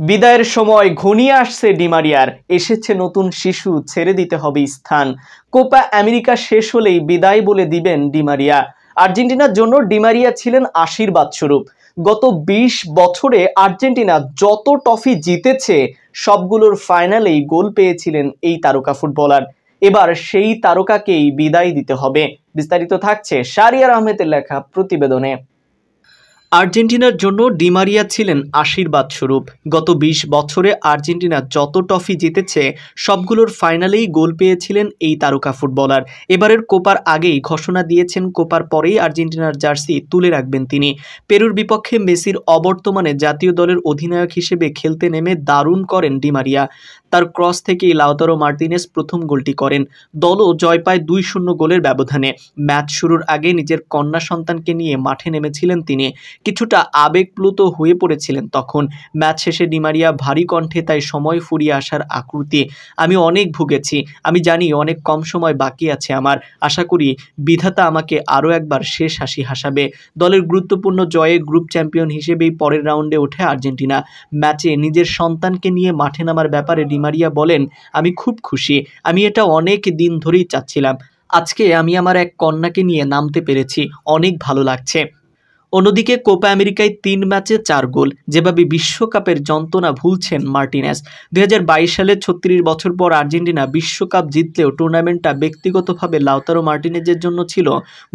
বিদায়ের সময় ঘনিয়ে আসছে ডিমারিয়ার, এসেছে নতুন শিশু, ছেড়ে দিতে হবে স্থান। কোপা আমেরিকা শেষ হলেই বিদায় বলে দিবেন ডিমারিয়া। আর্জেন্টিনার জন্য ডিমারিয়া ছিলেন আশীর্বাদ স্বরূপ। গত ২০ বছরে আর্জেন্টিনা যত ট্রফি জিতেছে সবগুলোর ফাইনালেই গোল পেয়েছিলেন এই তারকা ফুটবলার। এবার সেই তারকাকেই বিদায় দিতে হবে। বিস্তারিত থাকছে শাহরিয়ার আহমেদের লেখা প্রতিবেদনে। আর্জেন্টিনার জন্য ডিমারিয়া ছিলেন আশীর্বাদ স্বরূপ। গত ২০ বছরে আর্জেন্টিনা যত ট্রফি জিতেছে সবগুলোর ফাইনালেই গোল পেয়েছিলেন এই তারকা ফুটবলার। এবারের কোপার আগেই ঘোষণা দিয়েছেন কোপার পরেই আর্জেন্টিনার জার্সি তুলে রাখবেন তিনি। পেরুর বিপক্ষে মেসির অবর্তমানে জাতীয় দলের অধিনায়ক হিসেবে খেলতে নেমে দারুণ করেন ডিমারিয়া। তার ক্রস থেকেই লাউতারো মার্টিনেজ প্রথম গোলটি করেন। দলও জয় পায় ২-০ গোলের ব্যবধানে। ম্যাচ শুরুর আগে নিজের কন্যা সন্তানকে নিয়ে মাঠে নেমেছিলেন তিনি। কিছুটা আবেগপ্লুত হয়ে পড়েছিলেন তখন। ম্যাচ শেষে ডিমারিয়া ভারী কণ্ঠে তাই সময় ফুরিয়ে আসার আকুতি। আমি অনেক ভুগেছি, আমি জানি অনেক কম সময় বাকি আছে আমার। আশা করি বিধাতা আমাকে আরও একবার শেষ হাসি হাসাবে। দলের গুরুত্বপূর্ণ জয়ে গ্রুপ চ্যাম্পিয়ন হিসেবেই পরের রাউন্ডে ওঠে আর্জেন্টিনা। ম্যাচে নিজের সন্তানকে নিয়ে মাঠে নামার ব্যাপারে ডিমারিয়া বলেন, আমি খুব খুশি, আমি এটা অনেক দিন ধরেই চাচ্ছিলাম। আজকে আমি আমার এক কন্যাকে নিয়ে নামতে পেরেছি, অনেক ভালো লাগছে। অন্যদিকে কোপা আমেরিকায় ৩ ম্যাচে ৪ গোল, যেভাবে বিশ্বকাপের যন্ত্রণা ভুলছেন মার্টিনেজ। ২০২২ সালে ৩৬ বছর পর আর্জেন্টিনা বিশ্বকাপ জিতলেও টুর্নামেন্টটা ব্যক্তিগতভাবে লাউতারো মার্টিনেজের জন্য ছিল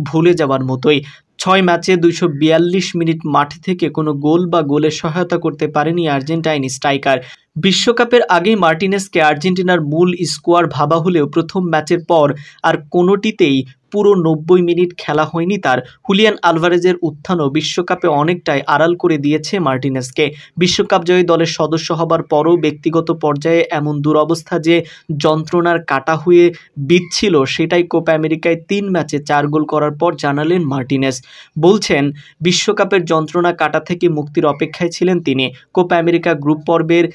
ভুলে যাওয়ার মতোই। ৬ ম্যাচে ২৪২ মিনিট মাঠে থেকে কোনো গোল বা গোলের সহায়তা করতে পারেনি আর্জেন্টাইন স্ট্রাইকার। বিশ্বকাপের আগেই মার্টিনেজকে আর্জেন্টিনার মূল স্কোয়াড ভাবা হলেও প্রথম ম্যাচের পর আর কোনোটিতেই পুরো ৯০ মিনিট খেলা হয়নি তার। হুলিয়ান আলভারেজের উত্থানও বিশ্বকাপে অনেকটাই আড়াল করে দিয়েছে মার্টিনেজকে। বিশ্বকাপ জয়ী দলের সদস্য হবার পরও ব্যক্তিগত পর্যায়ে এমন দুরবস্থা যে যন্ত্রণার কাটা হয়ে বিচ্ছিল, সেটাই কোপা আমেরিকায় ৩ ম্যাচে ৪ গোল করার পর জানালেন মার্টিনেজ। বলছেন, বিশ্বকাপের যন্ত্রণা কাটা থেকে মুক্তির অপেক্ষায় ছিলেন তিনি। কোপা আমেরিকা গ্রুপ পর্বের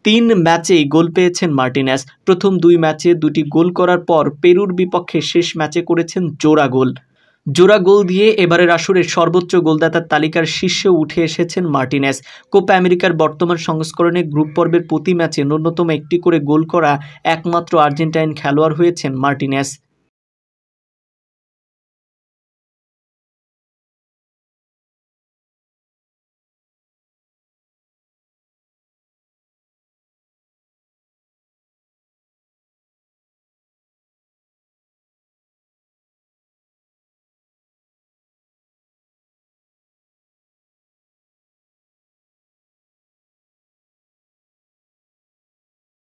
৩ ম্যাচেই গোল পেয়েছেন মার্টিনেজ। প্রথম ২ ম্যাচে ২টি গোল করার পর পেরুর বিপক্ষে শেষ ম্যাচে করেছেন জোড়া গোল দিয়ে এবারের আসরের সর্বোচ্চ গোলদাতার তালিকার শীর্ষে উঠে এসেছেন মার্টিনেজ। কোপা আমেরিকার বর্তমান সংস্করণে গ্রুপ পর্বের প্রতি ম্যাচে ন্যূনতম একটি করে গোল করা একমাত্র আর্জেন্টাইন খেলোয়াড় হয়েছেন মার্টিনেজ।